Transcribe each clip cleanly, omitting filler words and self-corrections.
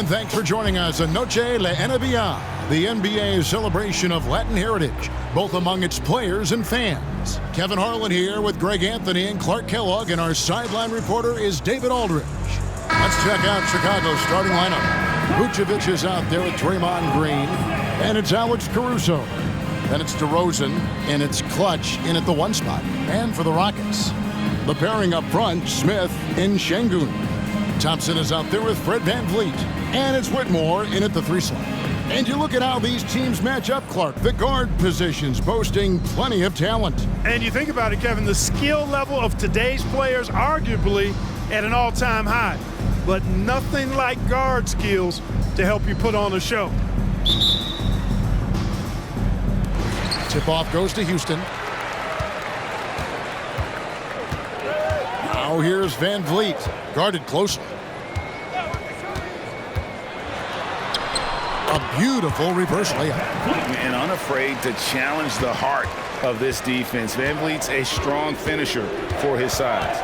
and thanks for joining us on Noche La NBA, the NBA's celebration of Latin heritage, both among its players and fans. Kevin Harlan here with Greg Anthony and Clark Kellogg, and our sideline reporter is David Aldridge. Let's check out Chicago's starting lineup. Vucevic is out there with Draymond Green, and it's Alex Caruso. Then it's DeRozan, and it's Clutch in at the 1 spot. And for the Rockets, the pairing up front, Smith and Şengün. Thompson is out there with Fred VanVleet, and it's Whitmore in at the 3 slot. And you look at how these teams match up, Clark. The guard positions boasting plenty of talent. And you think about it, Kevin, the skill level of today's players arguably at an all-time high. But nothing like guard skills to help you put on a show. Tip-off goes to Houston. Now here's VanVleet, guarded closely. A beautiful reverse layup. And unafraid to challenge the heart of this defense. VanVleet's a strong finisher for his size.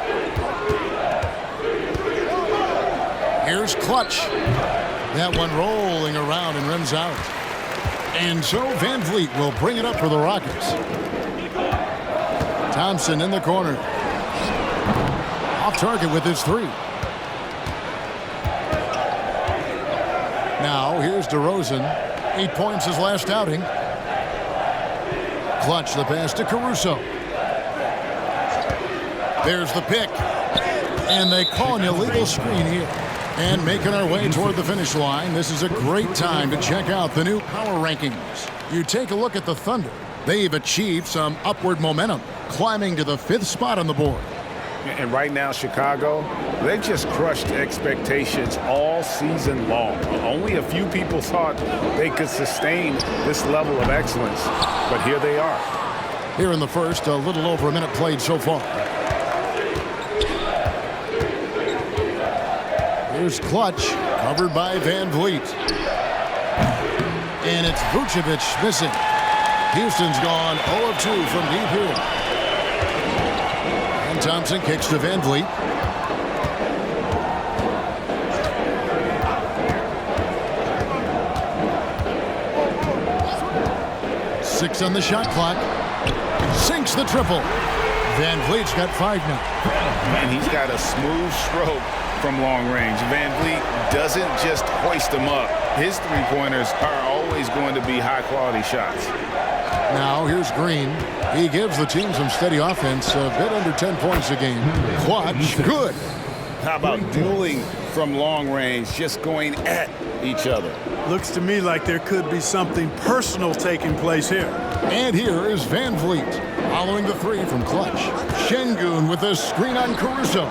Here's Clutch. That one rolling around and runs out. And so VanVleet will bring it up for the Rockets. Thompson in the corner. Off target with his 3. Now here's DeRozan. 8 points his last outing. Clutch the pass to Caruso. There's the pick. And they call an illegal screen here. And making our way toward the finish line, this is a great time to check out the new power rankings. You take a look at the Thunder. They've achieved some upward momentum, climbing to the 5th spot on the board. And right now, Chicago, they've just crushed expectations all season long. Only a few people thought they could sustain this level of excellence, but here they are. Here in the first, a little over a minute played so far. Here's Clutch, covered by VanVleet. And it's Vucevic missing. Houston's gone 0 of 2 from deep here. And Thompson kicks to VanVleet. Six on the shot clock. Sinks the triple. VanVleet's got 5 now. And he's got a smooth stroke from long range. VanVleet doesn't just hoist them up. His 3-pointers are always going to be high-quality shots. Now here's Green. He gives the team some steady offense, a bit under 10 points a game. Clutch, good. How about dueling from long range, just going at each other? Looks to me like there could be something personal taking place here. And here is VanVleet, following the 3 from Clutch. Şengün with a screen on Caruso.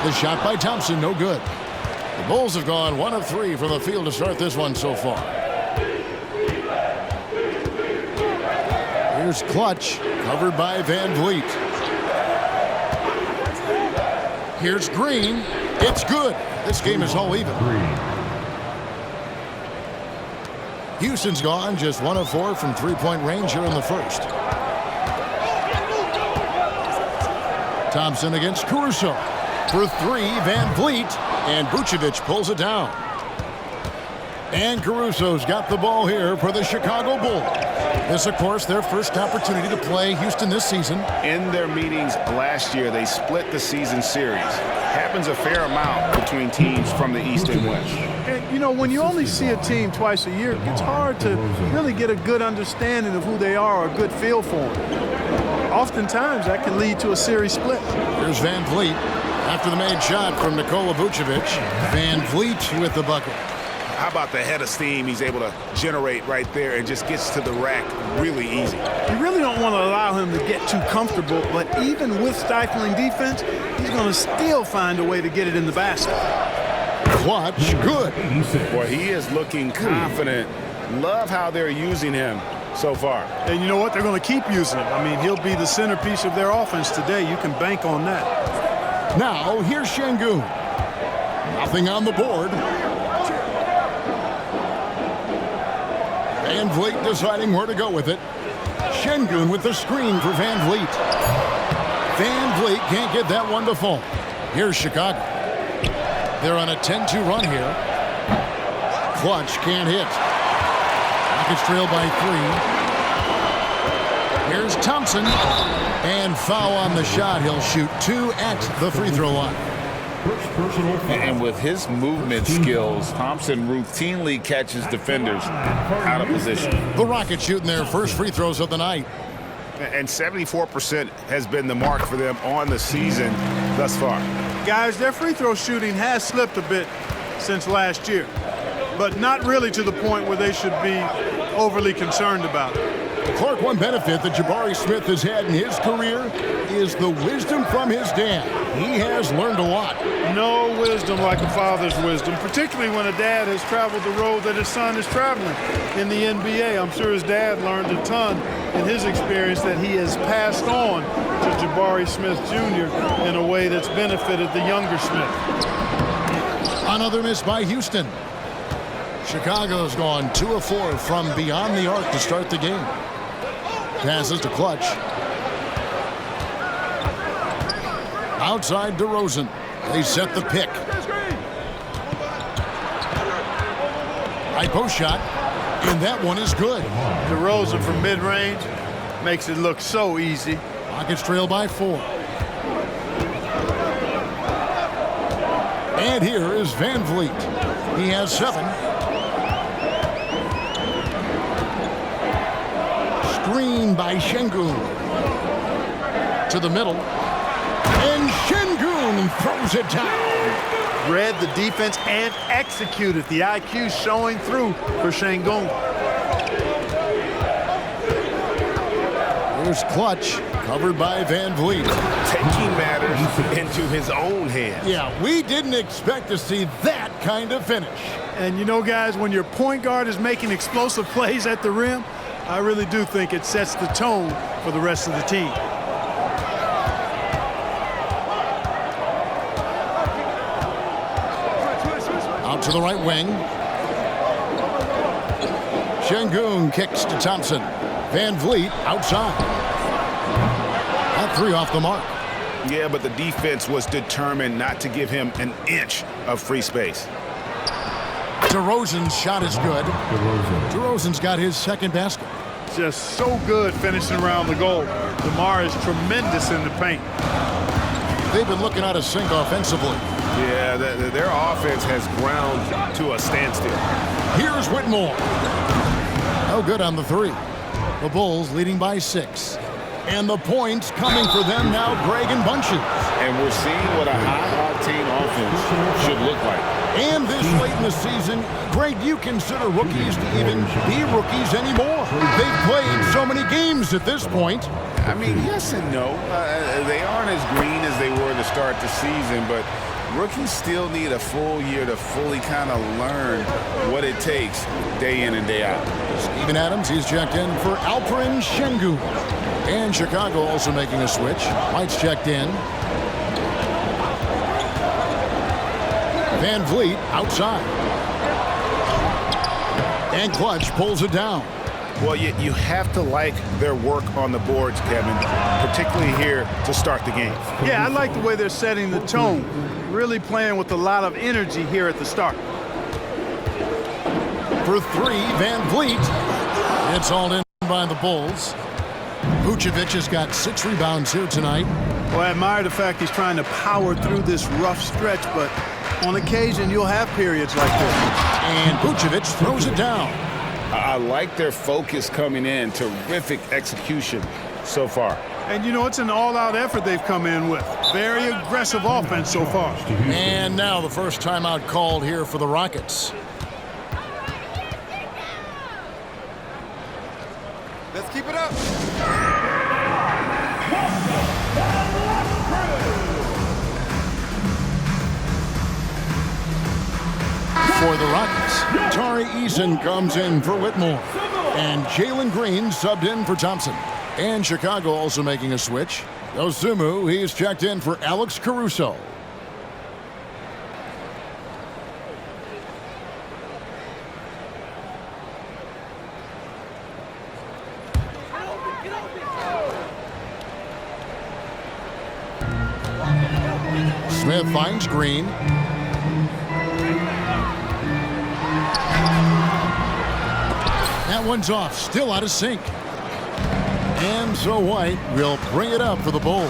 The shot by Thompson, no good. The Bulls have gone 1 of 3 from the field to start this one so far. Here's Clutch, covered by VanVleet. Here's Green. It's good. This game is all even. Houston's gone just 1 of 4 from 3-point range here in the first. Thompson against Caruso. For 3, VanVleet, and Vucevic pulls it down. And Caruso's got the ball here for the Chicago Bulls. This, of course, their first opportunity to play Houston this season. In their meetings last year, they split the season series. Happens a fair amount between teams from the East and West. And, you know, when you only see a team twice a year, it's hard to really get a good understanding of who they are or a good feel for them. Oftentimes, that can lead to a series split. Here's VanVleet. After the made shot from Nikola Vucevic, VanVleet with the bucket. How about the head of steam he's able to generate right there and just gets to the rack really easy? You really don't want to allow him to get too comfortable, but even with stifling defense, he's going to still find a way to get it in the basket. Clutch, good. Boy, he is looking confident. Love how they're using him so far. And you know what? They're going to keep using him. I mean, he'll be the centerpiece of their offense today. You can bank on that. Now, here's Şengün. Nothing on the board. VanVleet deciding where to go with it. Şengün with the screen for VanVleet. VanVleet can't get that one to fall. Here's Chicago. They're on a 10-2 run here. Clutch can't hit. Rockets trail by 3. Here's Thompson. And foul on the shot. He'll shoot 2 at the free throw line. And with his movement skills, Thompson routinely catches defenders out of position. The Rockets shooting their first free throws of the night. And 74% has been the mark for them on the season thus far. Guys, their free throw shooting has slipped a bit since last year, but not really to the point where they should be overly concerned about it. Clark, one benefit that Jabari Smith has had in his career is the wisdom from his dad. He has learned a lot. No wisdom like a father's wisdom, particularly when a dad has traveled the road that his son is traveling in the NBA. I'm sure his dad learned a ton in his experience that he has passed on to Jabari Smith Jr. in a way that's benefited the younger Smith. Another miss by Houston. Chicago's gone 2 of 4 from beyond the arc to start the game. Passes to Clutch. Outside DeRozan. They set the pick. High post shot, and that one is good. DeRozan from mid-range makes it look so easy. Rockets trail by 4. And here is Van Vliet. He has 7. Screen by Şengün. To the middle. And Şengün throws it down. Read the defense and executed. The IQ showing through for Şengün. Here's Clutch, covered by Van Vliet. Taking matters into his own hands. Yeah, we didn't expect to see that kind of finish. And you know, guys, when your point guard is making explosive plays at the rim, I really do think it sets the tone for the rest of the team. Out to the right wing. Şengün kicks to Thompson. Van Vliet outside. That 3 off the mark. Yeah, but the defense was determined not to give him an inch of free space. DeRozan's shot is good. DeRozan's got his second basket. Just so good finishing around the goal. DeMar is tremendous in the paint. They've been looking out of sync offensively. Yeah, their offense has ground to a standstill. Here's Whitmore. No good on the 3. The Bulls leading by 6. And the points coming for them now, Greg and Bunches. And we're seeing what a high-octane offense should look like. And this late in the season, Greg, do you consider rookies to even be rookies anymore? They've played so many games at this point. I mean, yes and no. They aren't as green as they were to start the season, but rookies still need a full year to fully kind of learn what it takes day in and day out. Steven Adams, he's checked in for Alperen Şengün. And Chicago also making a switch. White's checked in. Van Vliet outside. And Clutch pulls it down. Well, you have to like their work on the boards, Kevin, particularly here to start the game. Yeah, I like the way they're setting the tone. Really playing with a lot of energy here at the start. For 3, Van Vliet. It's hauled in by the Bulls. Vucevic has got 6 rebounds here tonight. Well, I admire the fact he's trying to power through this rough stretch, but on occasion you'll have periods like this. And Vucevic throws it down. I like their focus coming in. Terrific execution so far. And you know, it's an all-out effort they've come in with. Very aggressive offense so far. And now the first timeout called here for the Rockets. Let's keep it up. For the Rockets, Tari Eason comes in for Whitmore. And Jalen Green subbed in for Thompson. And Chicago also making a switch. Dosunmu, he's checked in for Alex Caruso. Smith finds Green. one's off, still out of sync. And so White will bring it up for the Bulls.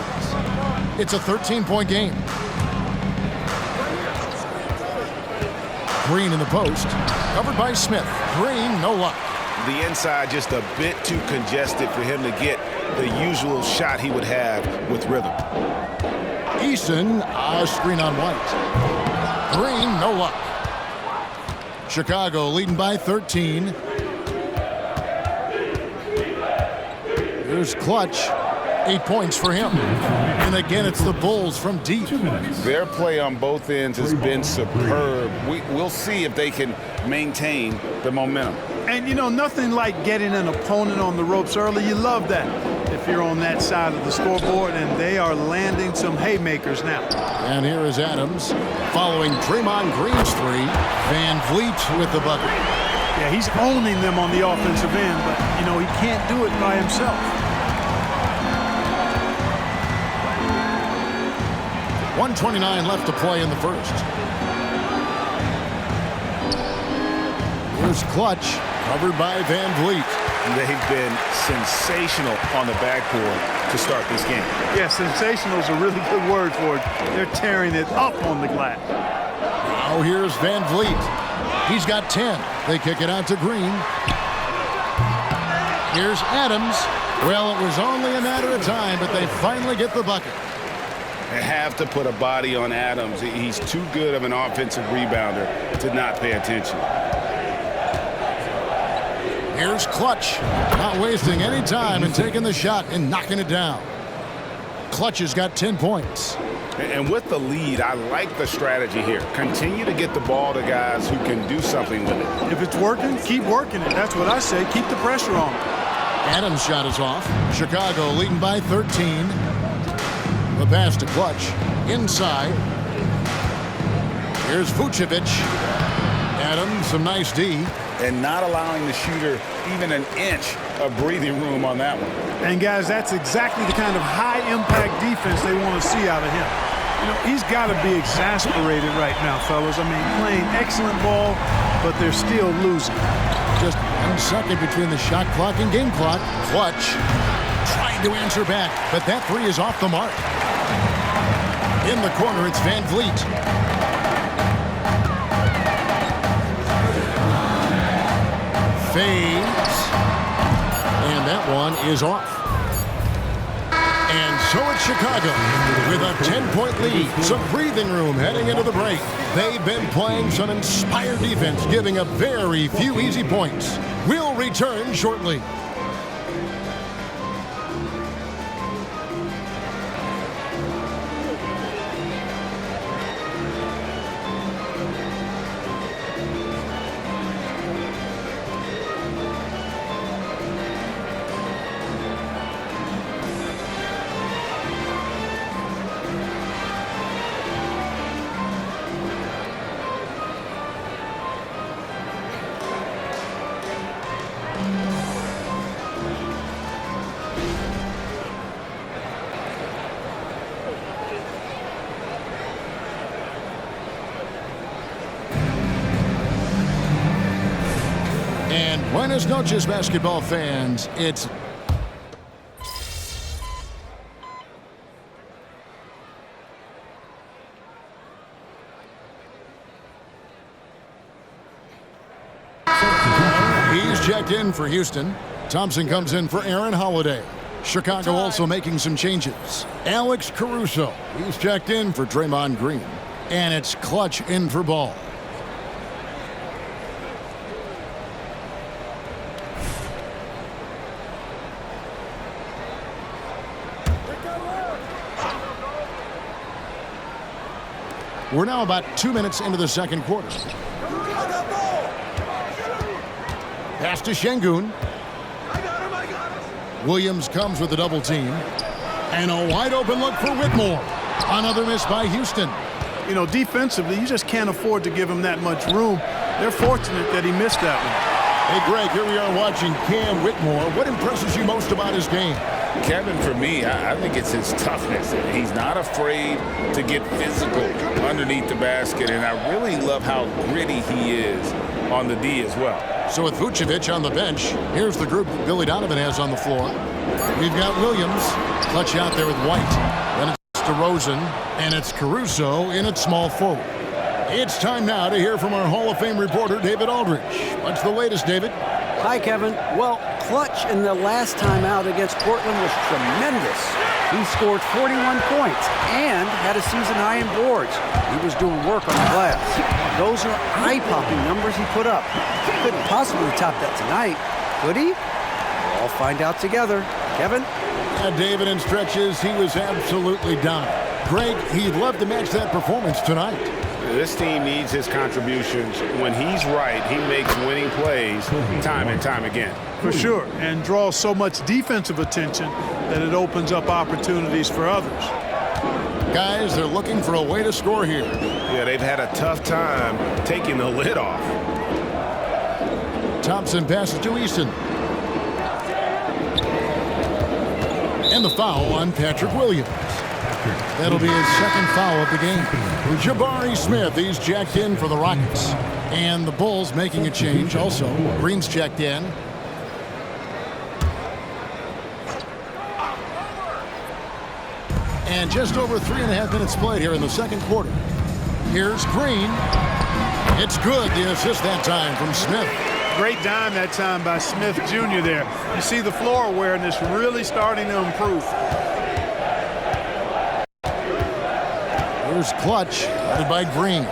It's a 13-point game. Green in the post, covered by Smith. Green, no luck. The inside just a bit too congested for him to get the usual shot he would have with rhythm. Eason, a screen on White. Green, no luck. Chicago leading by 13. Here's Clutch. 8 points for him. And again, it's the Bulls from deep. Their play on both ends has been superb. We'll see if they can maintain the momentum. And, you know, nothing like getting an opponent on the ropes early. You love that if you're on that side of the scoreboard, and they are landing some haymakers now. And here is Adams following Draymond Green's three. Van Vliet with the bucket. Yeah, he's owning them on the offensive end, but, you know, he can't do it by himself. 1:29 left to play in the first. Here's Clutch, covered by Van Vliet. They've been sensational on the backboard to start this game. Yeah, sensational is a really good word for it. They're tearing it up on the glass. Now here's Van Vliet. He's got 10. They kick it out to Green. Here's Adams. Well, it was only a matter of time, but they finally get the bucket. They have to put a body on Adams. He's too good of an offensive rebounder to not pay attention. Here's Clutch, not wasting any time and taking the shot and knocking it down. Clutch has got 10 points. And with the lead, I like the strategy here. Continue to get the ball to guys who can do something with it. If it's working, keep working it. That's what I say. Keep the pressure on. Adams' shot is off. Chicago leading by 13. The pass to Clutch. Inside. Here's Vucevic. Adams, some nice D. And not allowing the shooter even an inch of breathing room on that one. And, guys, that's exactly the kind of high-impact defense they want to see out of him. You know, he's got to be exasperated right now, fellas. I mean, playing excellent ball, but they're still losing. Just 1 second between the shot clock and game clock. Clutch trying to answer back, but that three is off the mark. In the corner, it's Van Vliet. Fades. And that one is off. And so it's Chicago with a 10-point lead. Some breathing room heading into the break. They've been playing some inspired defense, giving up very few easy points. We'll return shortly. And buenas noches, basketball fans. It's he's checked in for Houston. Thompson comes in for Aaron Holiday. Chicago also making some changes. Alex Caruso, he's checked in for Draymond Green. And it's Clutch in for Ball. We're now about 2 minutes into the second quarter. Pass to Şengün. Williams comes with a double team. And a wide open look for Whitmore. Another miss by Houston. You know, defensively, you just can't afford to give him that much room. They're fortunate that he missed that one. Hey, Greg, here we are watching Cam Whitmore. What impresses you most about his game? Kevin, for me, I think it's his toughness. He's not afraid to get physical underneath the basket, and I really love how gritty he is on the D as well. So with Vucevic on the bench, here's the group that Billy Donovan has on the floor. We've got Williams, clutch out there with White. Then it's DeRozan, and it's Caruso in at small forward. It's time now to hear from our Hall of Fame reporter, David Aldridge. What's the latest, David? Hi, Kevin. Well, clutch in the last time out against Portland was tremendous. He scored 41 points and had a season high in boards. He was doing work on the glass. Those are eye-popping numbers he put up. He couldn't possibly top that tonight, could he? We'll all find out together. Kevin? Yeah, David, in stretches, he was absolutely dominant. Greg, he'd love to match that performance tonight. This team needs his contributions. When he's right, he makes winning plays time and time again. For sure, and draws so much defensive attention that it opens up opportunities for others. Guys, they're looking for a way to score here. Yeah, they've had a tough time taking the lid off. Thompson passes to Easton. And the foul on Patrick Williams. That'll be his second foul of the game. Jabari Smith, he's checked in for the Rockets. And the Bulls making a change also. Green's checked in. And just over 3.5 minutes played here in the second quarter. Here's Green. It's good, the assist that time from Smith. Great dime that time by Smith Jr. there. You see the floor awareness really starting to improve. Here's Clutch, led by Green.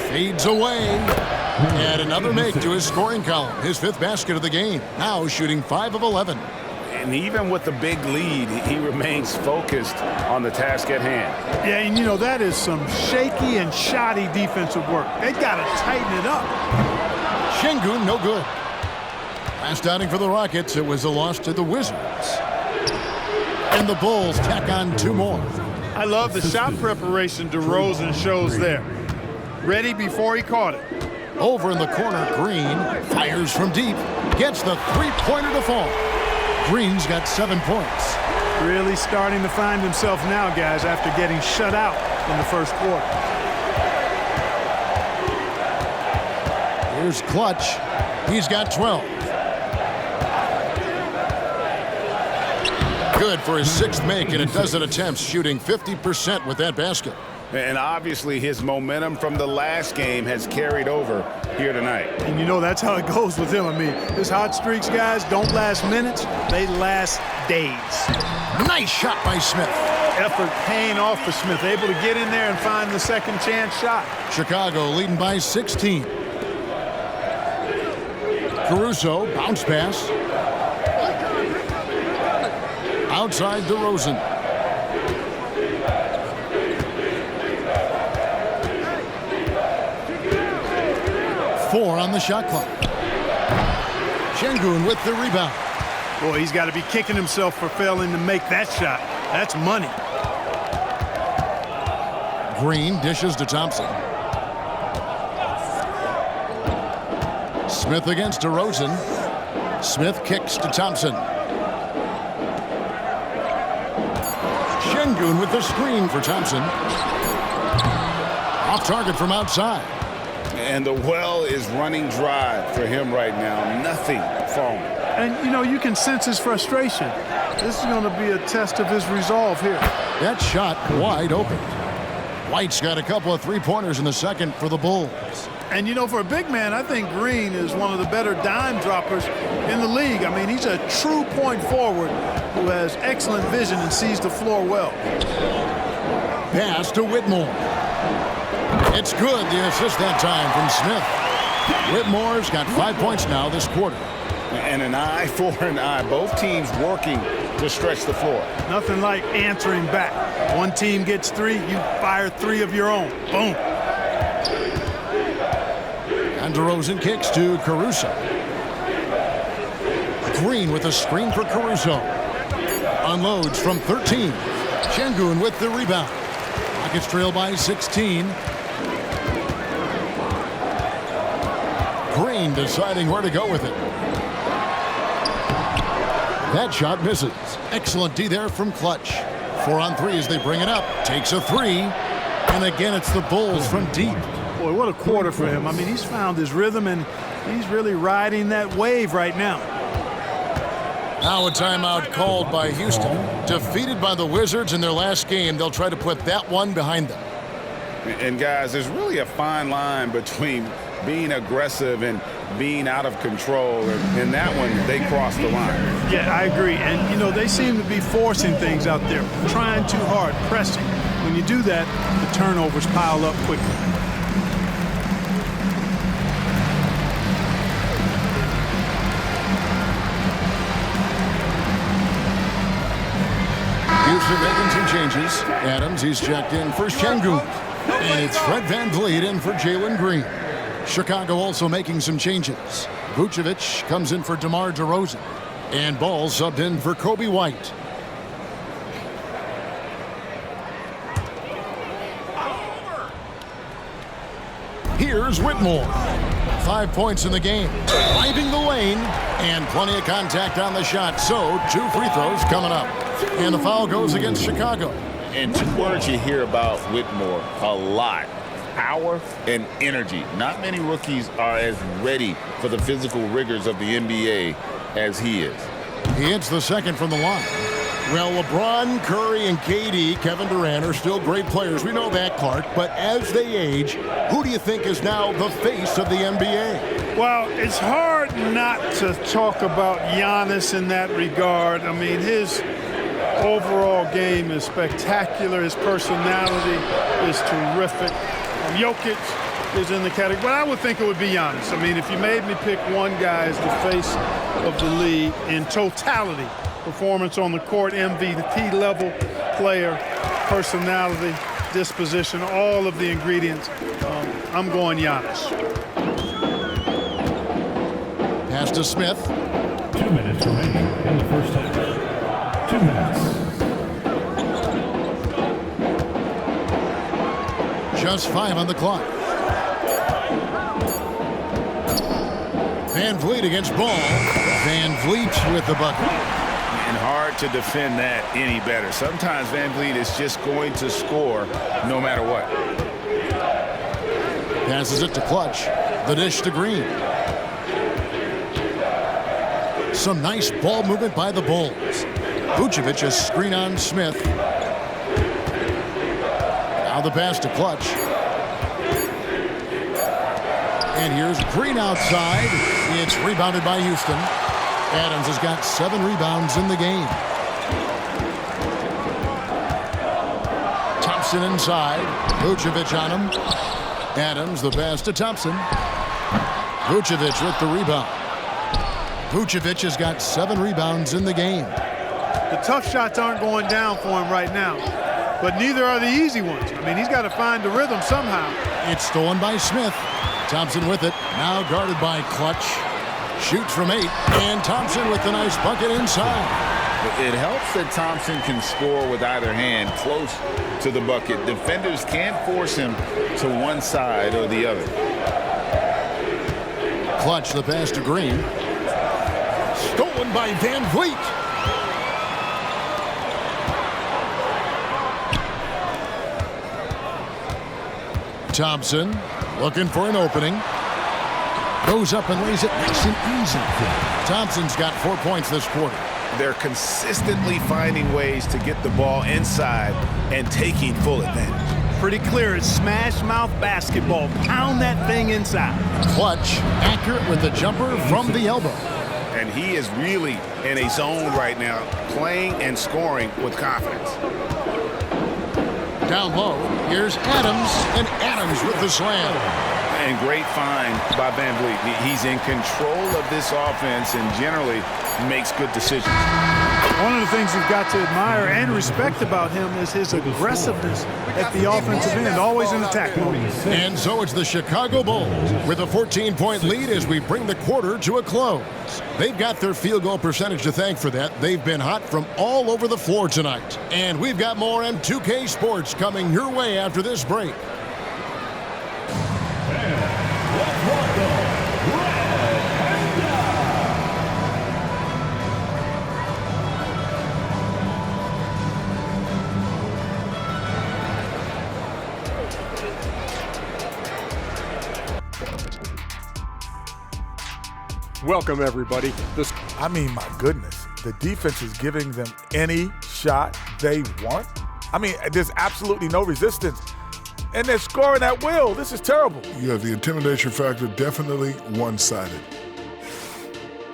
Fades away. And another make to his scoring column. His 5th basket of the game. Now shooting 5 of 11. And even with the big lead, he remains focused on the task at hand. Yeah, and you know, that is some shaky and shoddy defensive work. They got to tighten it up. Şengün, no good. Last outing for the Rockets, it was a loss to the Wizards. And the Bulls tack on 2 more. I love the shot preparation DeRozan shows there. Ready before he caught it. Over in the corner, Green fires from deep. Gets the 3-pointer to fall. Green's got 7 points. Really starting to find himself now, guys, after getting shut out in the first quarter. Here's Clutch. He's got 12. Good for his 6th make in a dozen attempts, shooting 50% with that basket. And obviously his momentum from the last game has carried over here tonight. And you know, that's how it goes with him. I mean, his hot streaks, guys, don't last minutes. They last days. Nice shot by Smith. Effort paying off for Smith. Able to get in there and find the second chance shot. Chicago leading by 16. Caruso, bounce pass. Outside DeRozan. Four on the shot clock. Şengün with the rebound. Boy, he's got to be kicking himself for failing to make that shot. That's money. Green dishes to Thompson. Smith against DeRozan. Smith kicks to Thompson. Şengün with the screen for Thompson. Off target from outside. And the well is running dry for him right now. Nothing falling. And, you know, you can sense his frustration. This is going to be a test of his resolve here. That shot wide open. White's got a couple of 3-pointers in the second for the Bulls. And, you know, for a big man, I think Green is one of the better dime droppers in the league. I mean, he's a true point forward who has excellent vision and sees the floor well. Pass to Whitmore. It's good, the assist that time from Smith. Whitmore's got 5 points now this quarter. And an eye for an eye. Both teams working to stretch the floor. Nothing like answering back. One team gets 3, you fire 3 of your own. Boom. And DeRozan kicks to Caruso. Green with a screen for Caruso. Unloads from 13. Şengün with the rebound. Rockets trail by 16. Green deciding where to go with it. That shot misses. Excellent D there from Clutch. 4 on 3 as they bring it up. Takes a 3. And again, it's the Bulls from deep. Boy, what a quarter for him. I mean, he's found his rhythm, and he's really riding that wave right now. Now a timeout called by Houston. Defeated by the Wizards in their last game, they'll try to put that one behind them. And guys, there's really a fine line between being aggressive and being out of control. And that one, they crossed the line. Yeah, I agree. And, you know, they seem to be forcing things out there, trying too hard, pressing. When you do that, the turnovers pile up quickly. Houston making some changes. Adams, he's checked in for Şengün. And it's Fred VanVleet in for Jalen Green. Chicago also making some changes. Vucevic comes in for DeMar DeRozan. And Ball subbed in for Kobe White. Here's Whitmore. 5 points in the game. Driving the lane. And plenty of contact on the shot. So 2 free throws coming up. And the foul goes against Chicago. And 2 words you hear about Whitmore a lot: power and energy. Not many rookies are as ready for the physical rigors of the NBA as he is. He hits the second from the line. Well, LeBron, Curry, and KD, Kevin Durant, are still great players. We know that, Clark. But as they age, who do you think is now the face of the NBA? Well, it's hard not to talk about Giannis in that regard. I mean, his overall game is spectacular. His personality is terrific. Jokic is in the category, but I would think it would be Giannis. I mean, if you made me pick one guy as the face of the league in totality, performance on the court, MVP level player, personality, disposition, all of the ingredients, I'm going Giannis. Pass to Smith. 2 minutes remaining in the first half. 2 minutes. Just 5 on the clock. VanVleet against Ball. VanVleet with the bucket. And hard to defend that any better. Sometimes VanVleet is just going to score no matter what. Passes it to Clutch. The dish to Green. Some nice ball movement by the Bulls. Vucevic a screen on Smith. Now the pass to Clutch. And here's Green outside. It's rebounded by Houston. Adams has got 7 rebounds in the game. Thompson inside. Vucevic on him. Adams the pass to Thompson. Vucevic with the rebound. Vucevic has got 7 rebounds in the game. The tough shots aren't going down for him right now, but neither are the easy ones. I mean, he's got to find the rhythm somehow. It's stolen by Smith. Thompson with it. Now guarded by Clutch. Shoots from 8. And Thompson with the nice bucket inside. It helps that Thompson can score with either hand close to the bucket. Defenders can't force him to one side or the other. Clutch the pass to Green. Stolen by VanVleet. Thompson looking for an opening. Goes up and lays it nice and easy. Thompson's got 4 points this quarter. They're consistently finding ways to get the ball inside and taking full advantage. Pretty clear. It's smash mouth basketball. Pound that thing inside. Clutch accurate with the jumper from the elbow. And he is really in a zone right now, playing and scoring with confidence. Down low, here's Adams, and Adams with the slam. And great find by VanVleet. He's in control of this offense and generally makes good decisions. One of the things you've got to admire and respect about him is his aggressiveness at the offensive end, always in attack mode. And so it's the Chicago Bulls with a 14-point lead as we bring the quarter to a close. They've got their field goal percentage to thank for that. They've been hot from all over the floor tonight. And we've got more M2K Sports coming your way after this break. Welcome, everybody. I mean, my goodness, the defense is giving them any shot they want. I mean, there's absolutely no resistance. And they're scoring at will. This is terrible. Yeah, the intimidation factor definitely one-sided.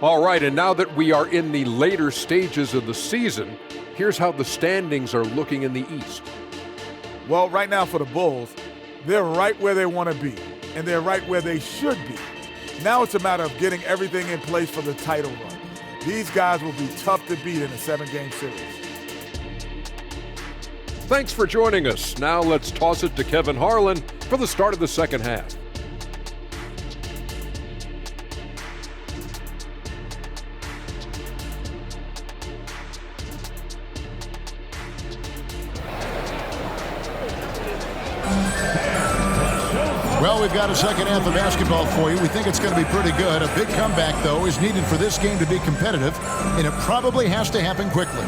All right, and now that we are in the later stages of the season, here's how the standings are looking in the East. Well, right now for the Bulls, they're right where they want to be, and they're right where they should be. Now it's a matter of getting everything in place for the title run. These guys will be tough to beat in a 7-game series. Thanks for joining us. Now let's toss it to Kevin Harlan for the start of the second half. Well, we've got a second half of basketball for you. We think it's going to be pretty good. A big comeback, though, is needed for this game to be competitive, and it probably has to happen quickly.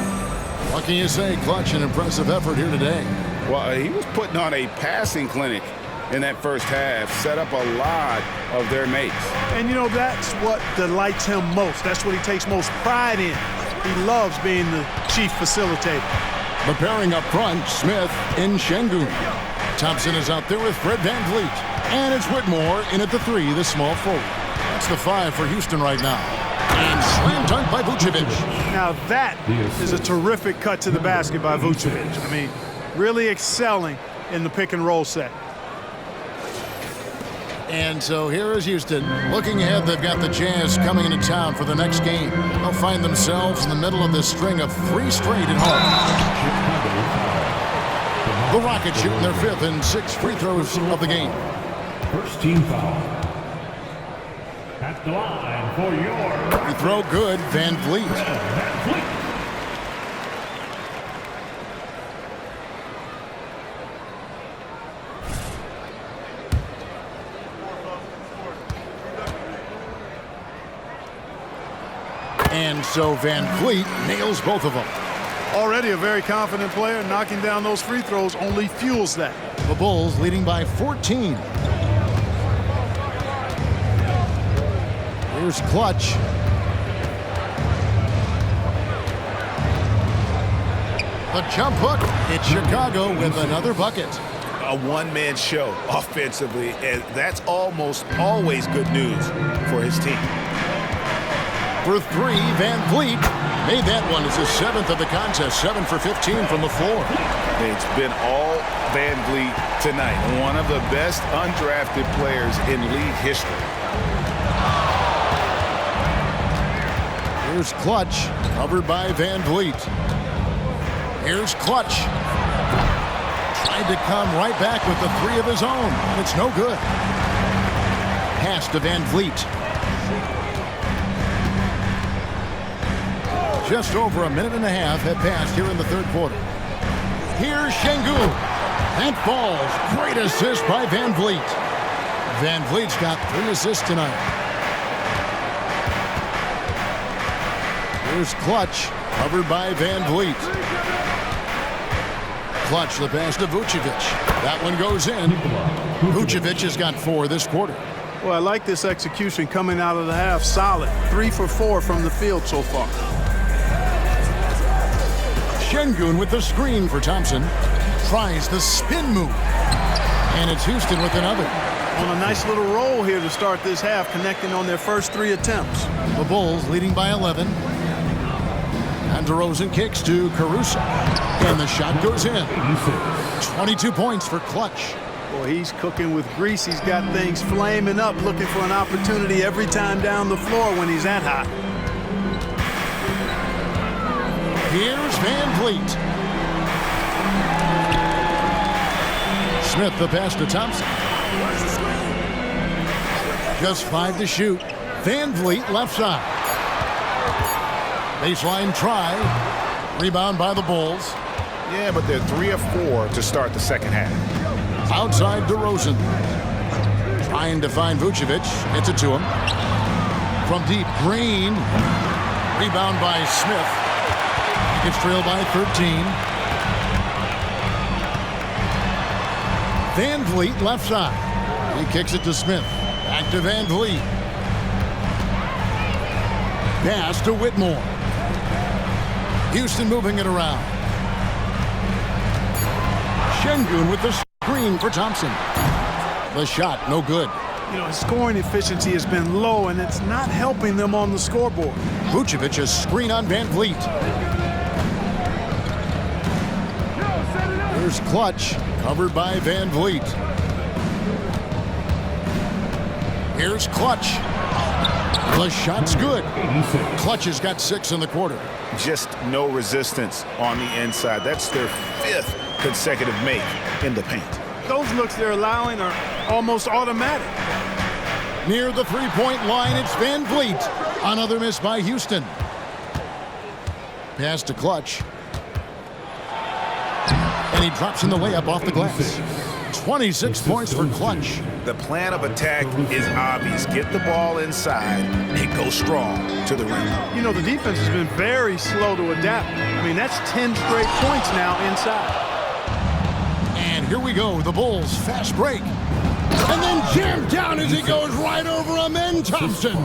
What can you say? Clutch, an impressive effort here today. Well, he was putting on a passing clinic in that first half, set up a lot of their mates. And, you know, that's what delights him most. That's what he takes most pride in. He loves being the chief facilitator. Preparing up front, Smith in Şengün. Thompson is out there with Fred VanVleet. And it's Whitmore in at the 3, the small forward. That's the 5 for Houston right now. And slam dunk by Vucevic. Now that is a terrific cut to the basket by Vucevic. I mean, really excelling in the pick and roll set. And so here is Houston. Looking ahead, they've got the Jazz coming into town for the next game. They'll find themselves in the middle of this string of 3 straight at home. The Rockets shooting their 5th and 6th free throws of the game. First team foul. At the line for your Free throw good, VanVleet. And so VanVleet nails both of them. Already a very confident player. Knocking down those free throws only fuels that. The Bulls leading by 14. Here's Clutch. The jump hook. It's Chicago with another bucket. A one-man show offensively, and that's almost always good news for his team. For 3, VanVleet made that one as his 7th of the contest. 7 for 15 from the floor. It's been all VanVleet tonight. One of the best undrafted players in league history. Here's Clutch, covered by VanVleet. Here's Clutch. Tried to come right back with the 3 of his own, and it's no good. Pass to VanVleet. Just over a minute and a half have passed here in the third quarter. Here's Şengün. That falls. Great assist by VanVleet. VanVleet's got 3 assists tonight. Here's Clutch, covered by VanVleet. Clutch, the pass to Vucevic. That one goes in. Vucevic has got 4 this quarter. Well, I like this execution coming out of the half. Solid. 3 for 4 from the field so far. Şengün with the screen for Thompson. Tries the spin move. And it's Houston with another. On a nice little roll here to start this half, connecting on their first 3 attempts. The Bulls leading by 11. And DeRozan kicks to Caruso. And the shot goes in. 22 points for Clutch. Boy, he's cooking with grease. He's got things flaming up, looking for an opportunity every time down the floor when he's that hot. Here's VanVleet. Smith the pass to Thompson. Just 5 to shoot. VanVleet left side. Baseline try. Rebound by the Bulls. Yeah, but they're 3 of 4 to start the second half. Outside DeRozan. Trying to find Vucevic. Gets it to him. From deep, Green. Rebound by Smith. It's trailed by 13. VanVleet left side. He kicks it to Smith. Back to VanVleet. Pass to Whitmore. Houston moving it around. Şengün with the screen for Thompson. The shot, no good. You know, his scoring efficiency has been low, and it's not helping them on the scoreboard. Vucevic, a screen on Van Vliet. Here's Clutch, covered by Van Vliet. Here's Clutch. The shot's good. Clutch has got 6 in the quarter. Just no resistance on the inside. That's their 5th consecutive make in the paint. Those looks they're allowing are almost automatic. Near the three-point line, it's Van Vliet. Another miss by Houston. Pass to Clutch. And he drops in the layup off the glass. 26 points for Clutch. The plan of attack is obvious. Get the ball inside and go strong to the rim. You know, the defense has been very slow to adapt. I mean, that's 10 straight points now inside. And here we go, the Bulls fast break. And then jammed down as he goes right over Amen Thompson.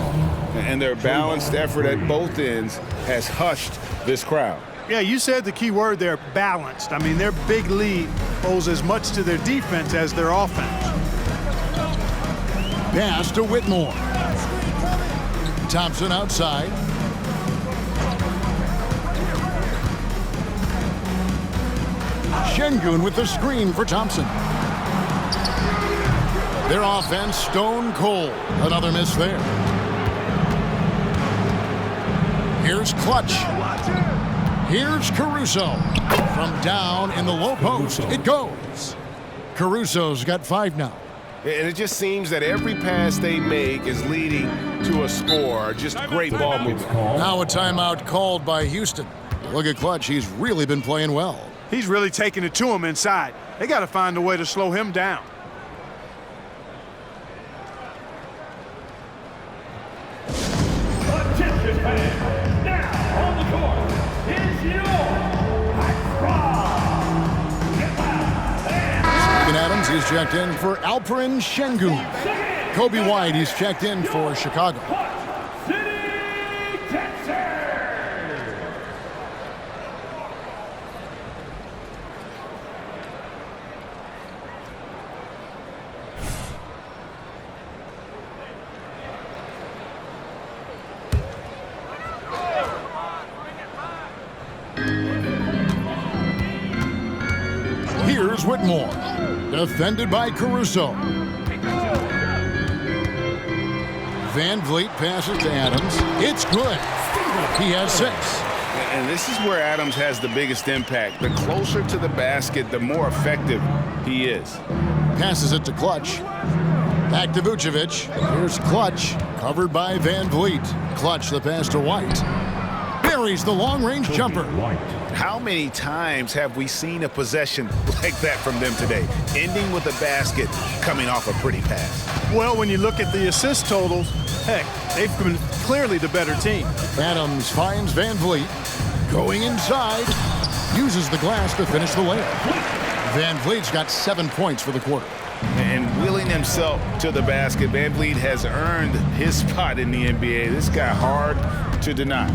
And their balanced effort at both ends has hushed this crowd. Yeah, you said the key word there, balanced. I mean, their big lead owes as much to their defense as their offense. Pass to Whitmore. Thompson outside. Şengün with the screen for Thompson. Their offense stone cold. Another miss there. Here's Clutch. Here's Caruso. From down in the low post, it goes. Caruso's got 5 now. And it just seems that every pass they make is leading to a score. Just great ball movement. Now a timeout called by Houston. Look at Clutch. He's really been playing well. He's really taking it to him inside. They got to find a way to slow him down. Attention fans, now on the court is your Steven Adams, he's checked in for Alperen Şengün. Kobe White, he's checked in for Chicago. Here's Whitmore, defended by Caruso. Van Vliet passes to Adams. It's good. He has 6. And this is where Adams has the biggest impact. The closer to the basket, the more effective he is. Passes it to Clutch. Back to Vucevic. Here's Clutch, covered by Van Vliet. Clutch the pass to White. Buries the long-range jumper. How many times have we seen a possession like that from them today, ending with a basket coming off a pretty pass? Well, when you look at the assist totals, heck, they've been clearly the better team. Adams finds Van Vliet. Going inside. Uses the glass to finish the layup. Van Vliet's got 7 points for the quarter. And wheeling himself to the basket, Van Vliet has earned his spot in the NBA. This guy hard to deny.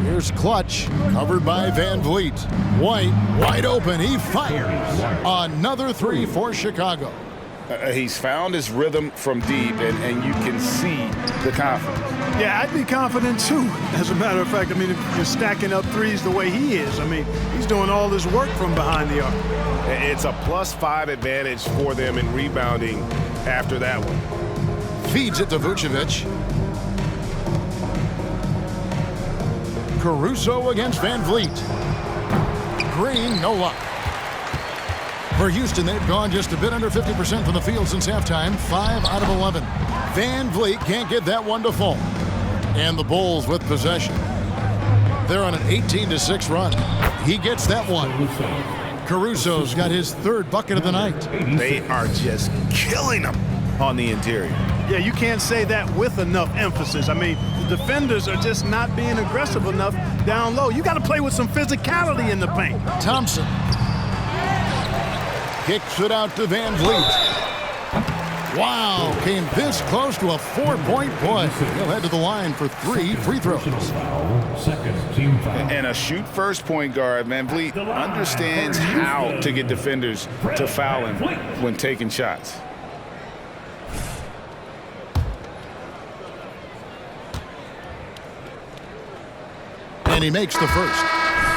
Here's Clutch, covered by Van Vliet. White, wide open, he fires. Another 3 for Chicago. He's found his rhythm from deep, and you can see the confidence. Yeah, I'd be confident too. As a matter of fact, I mean, if you're stacking up threes the way he is, I mean, he's doing all this work from behind the arc. It's a +5 advantage for them in rebounding after that one. Feeds it to Vucevic. Caruso against Van Vliet. Green, no luck. For Houston, they've gone just a bit under 50% from the field since halftime, 5 out of 11. Van Vliet can't get that one to fall. And the Bulls with possession. They're on an 18-6 run. He gets that one. Caruso's got his 3rd bucket of the night. They are just killing them on the interior. Yeah, you can't say that with enough emphasis. I mean, the defenders are just not being aggressive enough down low. You got to play with some physicality in the paint. Thompson kicks it out to Van Vliet. Wow, came this close to a 4-point play. He'll head to the line for 3 free throws. Second team foul. And a shoot-first point guard, Van Vliet, understands how to get defenders to foul him when taking shots. And he makes the first.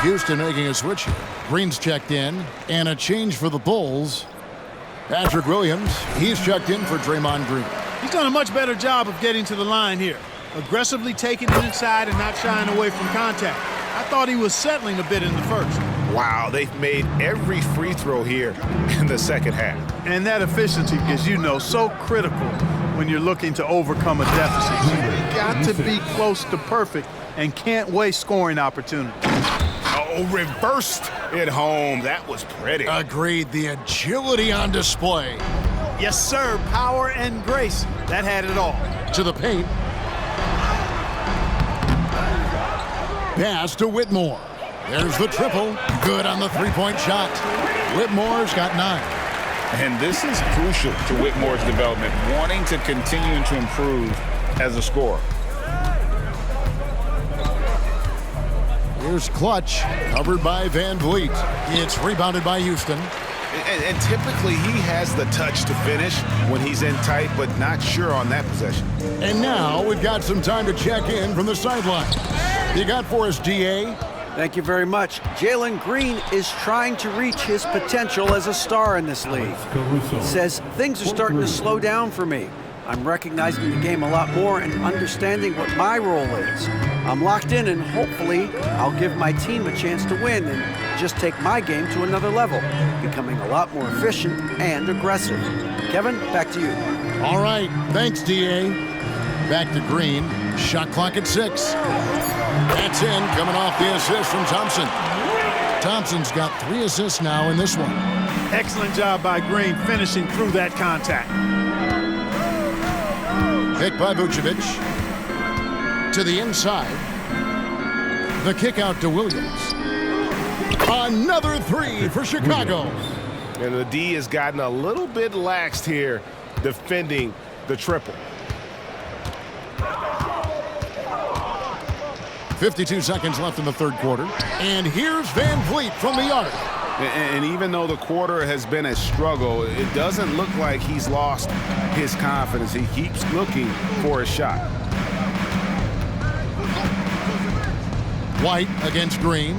Houston making a switch here. Green's checked in, and a change for the Bulls. Patrick Williams, he's checked in for Draymond Green. He's done a much better job of getting to the line here. Aggressively taking it inside and not shying away from contact. I thought he was settling a bit in the first. Wow, they've made every free throw here in the second half. And that efficiency is, so critical when you're looking to overcome a deficit. So you got to be close to perfect and can't waste scoring opportunities. Oh, reversed it home. That was pretty. Agreed. The agility on display. Yes, sir. Power and grace. That had it all. To the paint. Pass to Whitmore. There's the triple. Good on the three-point shot. Whitmore's got 9. And this is crucial to Whitmore's development, wanting to continue to improve as a scorer. Here's Clutch, covered by Van Vliet. It's rebounded by Houston. And typically he has the touch to finish when he's in tight, but not sure on that possession. And now we've got some time to check in from the sideline. You got for us, DA? Thank you very much. Jalen Green is trying to reach his potential as a star in this league. He says things are starting to slow down for me. I'm recognizing the game a lot more and understanding what my role is. I'm locked in, and hopefully I'll give my team a chance to win and just take my game to another level, becoming a lot more efficient and aggressive. Kevin, back to you. All right. Thanks, DA. Back to Green. Shot clock at 6. That's in, coming off the assist from Thompson. Thompson's got 3 assists now in this one. Excellent job by Green finishing through that contact. Pick by Vucevic. To the inside. The kick out to Williams. Another 3 for Chicago. And the D has gotten a little bit laxed here defending the triple. 52 seconds left in the third quarter. And here's Van Vliet from the arc. And even though the quarter has been a struggle, it doesn't look like he's lost his confidence. He keeps looking for a shot. White against Green.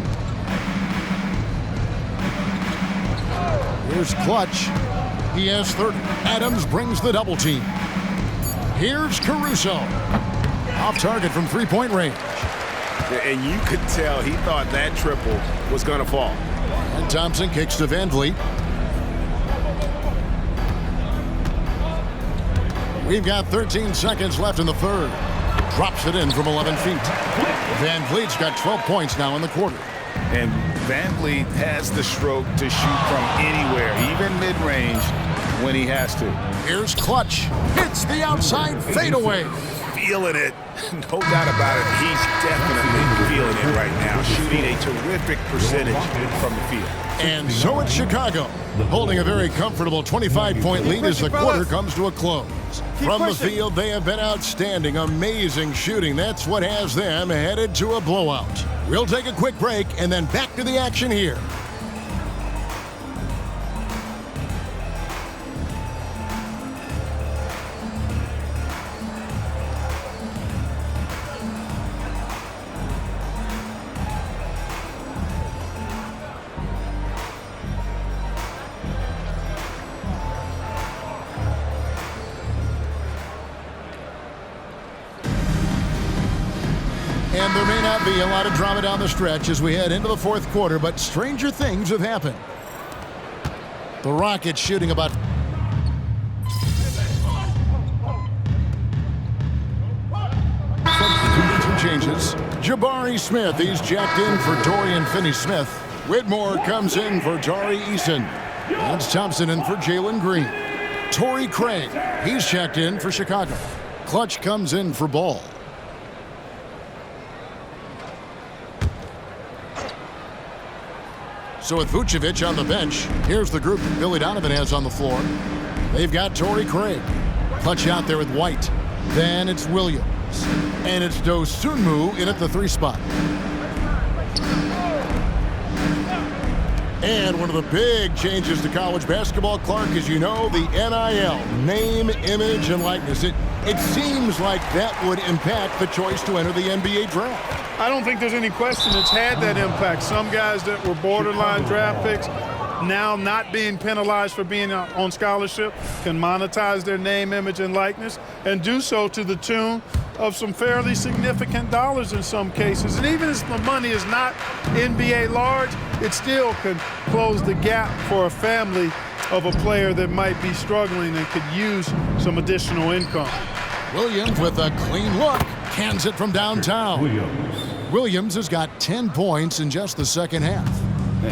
Here's Clutch. He has 30. Adams brings the double team. Here's Caruso. Off target from three-point range. And you could tell he thought that triple was going to fall. And Thompson kicks to Van Vliet. We've got 13 seconds left in the third. Drops it in from 11 feet. Van Vliet's got 12 points now in the quarter. And Van Vliet has the stroke to shoot from anywhere, even mid-range, when he has to. Here's Clutch. Hits the outside fadeaway. Feeling it. No doubt about it. He's definitely feeling it right now. Shooting a terrific percentage from the field. And so it's Chicago, holding a very comfortable 25-point lead as the quarter comes to a close. From the field, they have been outstanding, amazing shooting. That's what has them headed to a blowout. We'll take a quick break and then back to the action here. And there may not be a lot of drama down the stretch as we head into the fourth quarter, but stranger things have happened. The Rockets shooting about... Substitution changes. Jabari Smith, he's jacked in for Dorian Finney-Smith. Whitmore comes in for Tari Eason. That's Thompson in for Jalen Green. Torrey Craig, he's checked in for Chicago. Clutch comes in for Ball. So with Vucevic on the bench, here's the group that Billy Donovan has on the floor. They've got Torrey Craig, Clutch out there with White. Then it's Williams. And it's Dosunmu in at the 3 spot. And one of the big changes to college basketball, Clark, as you know, the NIL, name, image, and likeness. It seems like that would impact the choice to enter the NBA draft. I don't think there's any question it's had that impact. Some guys that were borderline draft picks now not being penalized for being on scholarship can monetize their name, image, and likeness and do so to the tune of some fairly significant dollars in some cases. And even if the money is not NBA large, it still can close the gap for a family of a player that might be struggling and could use some additional income. Williams with a clean look, cans it from downtown. Williams has got 10 points in just the second half.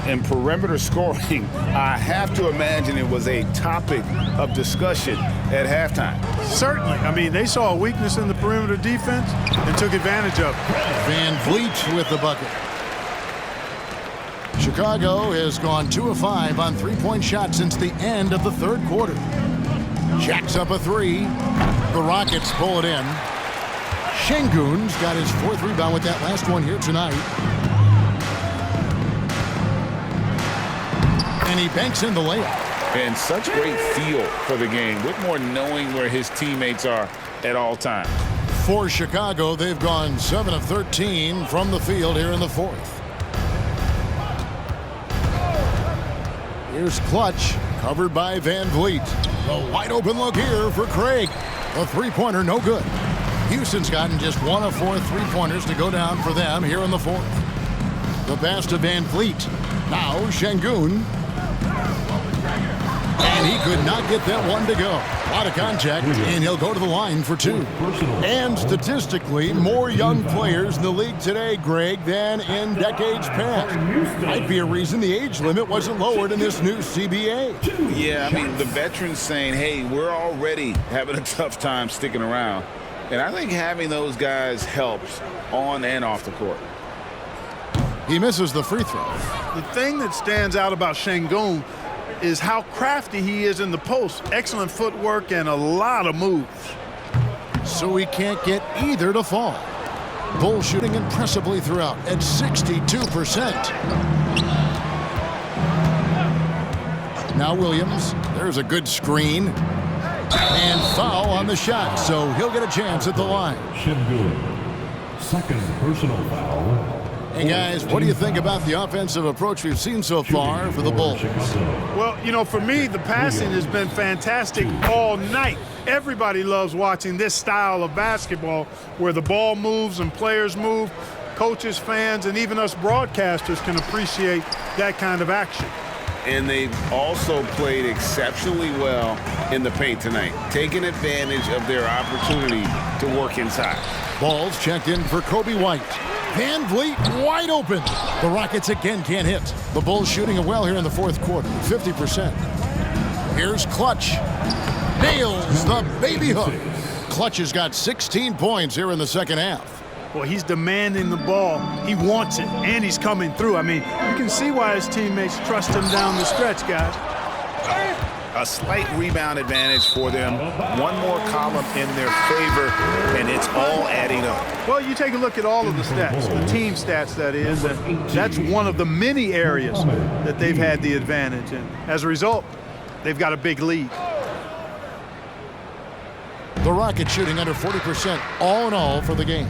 And perimeter scoring, I have to imagine it was a topic of discussion at halftime. Certainly. I mean, they saw a weakness in the perimeter defense and took advantage of it. Van Vliet with the bucket. Chicago has gone 2 of 5 on 3-point shots since the end of the third quarter. Jacks up a 3. The Rockets pull it in. Şengün's got his 4th rebound with that last one here tonight. And he banks in the layup. And such great feel for the game. Whitmore knowing where his teammates are at all times. For Chicago, they've gone 7 of 13 from the field here in the 4th. Here's Clutch, covered by Van Vliet. The wide open look here for Craig. The 3-pointer no good. Houston's gotten just 1 of 4 3-pointers to go down for them here in the 4th. The pass to Van Vliet. Now Şengün. And he could not get that one to go. A lot of contact, and he'll go to the line for 2. And statistically, more young players in the league today, Greg, than in decades past. Might be a reason the age limit wasn't lowered in this new CBA. Yeah, I mean, the veterans saying, hey, we're already having a tough time sticking around. And I think having those guys helps on and off the court. He misses the free throw. The thing that stands out about Şengün is how crafty he is in the post. Excellent footwork and a lot of moves. So he can't get either to fall. Bull shooting impressively throughout at 62%. Now Williams, there's a good screen. And foul on the shot, so he'll get a chance at the line. Şengün, second personal foul. Hey guys, what do you think about the offensive approach we've seen so far for the Bulls? Well, you know, for me, the passing has been fantastic all night. Everybody loves watching this style of basketball where the ball moves and players move. Coaches, fans, and even us broadcasters can appreciate that kind of action. And they've also played exceptionally well in the paint tonight, taking advantage of their opportunity to work inside. Balls checked in for Kobe White. Van Vliet wide open. The Rockets again can't hit. The Bulls shooting it well here in the 4th quarter, 50%. Here's Clutch. Nails the baby hook. Clutch has got 16 points here in the second half. Well, he's demanding the ball. He wants it, and he's coming through. I mean, you can see why his teammates trust him down the stretch, guys. A slight rebound advantage for them. One more column in their favor, and it's all adding up. Well, you take a look at all of the stats, the team stats, that is, and that's one of the many areas that they've had the advantage. And as a result, they've got a big lead. The Rockets shooting under 40% all in all for the game.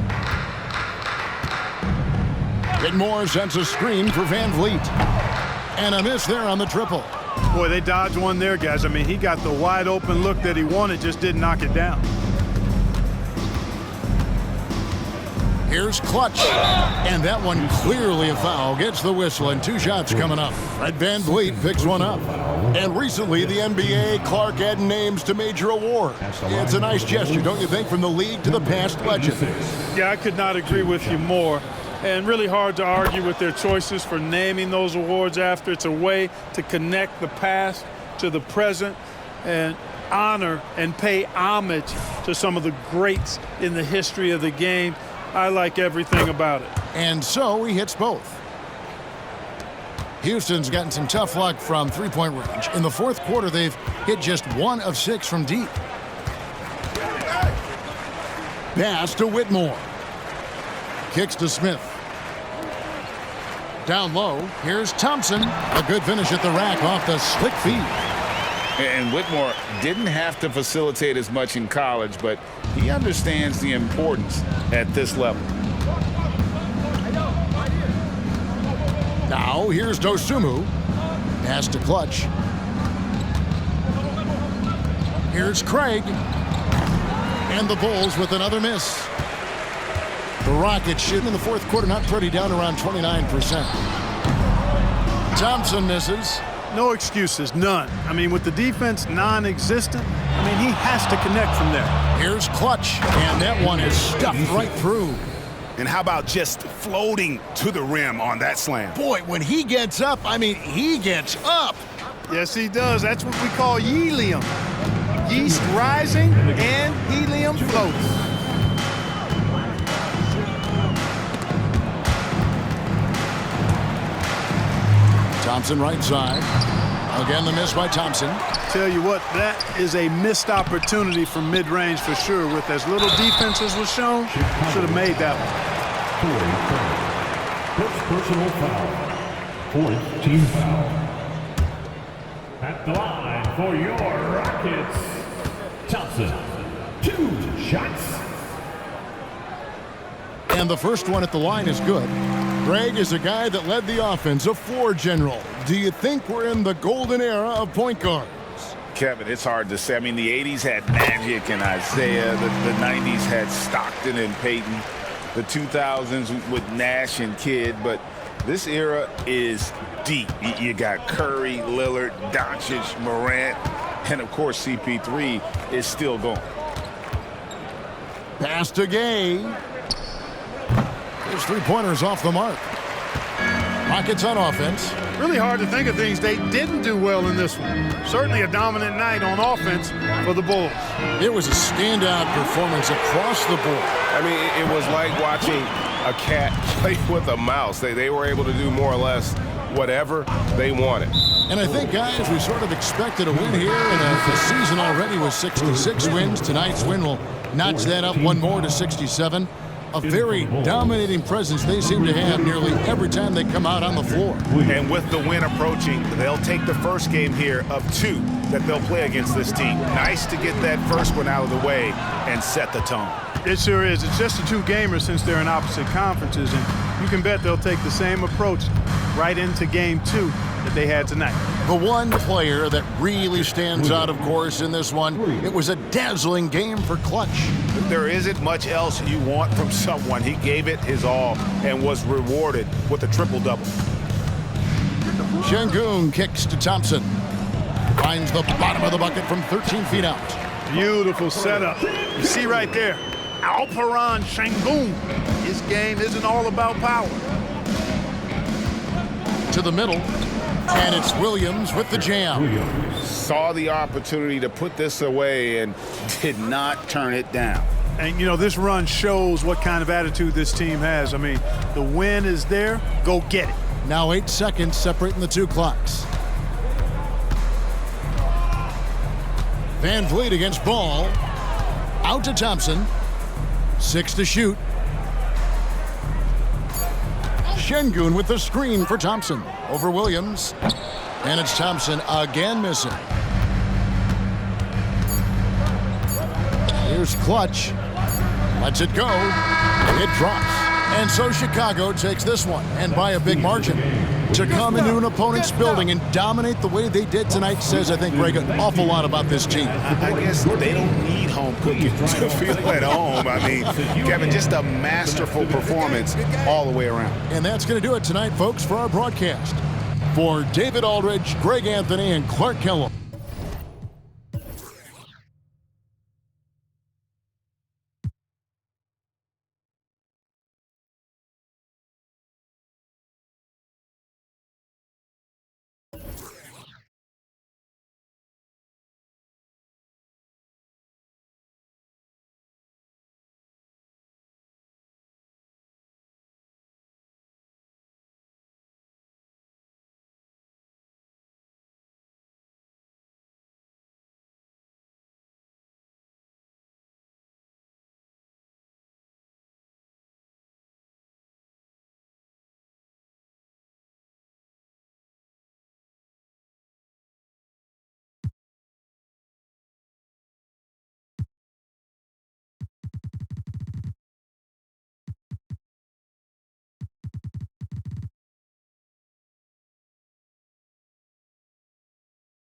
Whitmore sends a screen for Van Vliet. And a miss there on the triple. Boy, they dodged one there, guys. I mean, he got the wide open look that he wanted, just didn't knock it down. Here's Clutch. And that one clearly a foul. Gets the whistle and 2 shots coming up. Fred Van Vliet picks one up. And recently the NBA, Clark adding names to major awards. It's a nice gesture, don't you think, from the league to the past legends? Yeah, I could not agree with you more. And really hard to argue with their choices for naming those awards after. It's a way to connect the past to the present and honor and pay homage to some of the greats in the history of the game. I like everything about it. And so he hits both. Houston's gotten some tough luck from 3-point range. In the 4th quarter, they've hit just 1 of 6 from deep. Pass to Whitmore. Kicks to Smith. Down low, here's Thompson. A good finish at the rack off the slick feed. And Whitmore didn't have to facilitate as much in college, but he understands the importance at this level. Now, here's Dosunmu. Pass to Clutch. Here's Craig. And the Bulls with another miss. The Rockets shooting in the fourth quarter, not pretty, down around 29%. Thompson misses. No excuses, none. I mean, with the defense non-existent, I mean, he has to connect from there. Here's Clutch, and that one is stuffed right through. And how about just floating to the rim on that slam? Boy, when he gets up, I mean, he gets up. Yes, he does. That's what we call helium. Yeast rising and helium floating. Thompson right side. Again, the miss by Thompson. Tell you what, that is a missed opportunity from mid-range for sure. With as little defense as was shown, should have made that one. First personal foul. Fourth team foul. At the line for your Rockets, Thompson. 2 shots. And the first one at the line is good. Greg is a guy that led the offense, a floor general. Do you think we're in the golden era of point guards? Kevin, it's hard to say. I mean, the 80s had Magic and Isaiah. The 90s had Stockton and Peyton. The 2000s with Nash and Kidd. But this era is deep. You got Curry, Lillard, Doncic, Morant, and, of course, CP3 is still going. Pass to Gay. His three-pointers off the mark. Rockets on offense. Really hard to think of things they didn't do well in this one. Certainly a dominant night on offense for the Bulls. It was a standout performance across the board. I mean, it was like watching a cat play with a mouse. They were able to do more or less whatever they wanted. And I think, guys, we sort of expected a win here, and the season already was 66 wins. Tonight's win will notch that up one more to 67. A very dominating presence they seem to have nearly every time they come out on the floor. And with the win approaching, they'll take the first game here of 2 that they'll play against this team. Nice to get that first one out of the way and set the tone. It sure is. It's just a 2-gamer since they're in opposite conferences, and you can bet they'll take the same approach right into game 2 that they had tonight. The one player that really stands out, of course, in this one, it was a dazzling game for Clutch. There isn't much else you want from someone. He gave it his all and was rewarded with a triple-double. Şengün kicks to Thompson. Finds the bottom of the bucket from 13 feet out. Beautiful setup. You see right there, Alperen Şengün. His game isn't all about power. To the middle, and it's Williams with the jam. Saw the opportunity to put this away and did not turn it down. And, you know, this run shows what kind of attitude this team has. I mean, the win is there. Go get it. Now 8 seconds separating the 2 clocks. Van Vliet against Ball. Out to Thompson. 6 to shoot. Şengün with the screen for Thompson. Over Williams. And it's Thompson again missing. Here's Clutch. Lets it go. It drops. And so Chicago takes this one, and by a big margin. To come into an opponent's building and dominate the way they did tonight says, I think, Greg, an awful lot about this team. I guess they don't need home cooking to feel at home. I mean, Kevin, just a masterful performance all the way around. And that's going to do it tonight, folks, for our broadcast. For David Aldridge, Greg Anthony, and Clark Kellogg.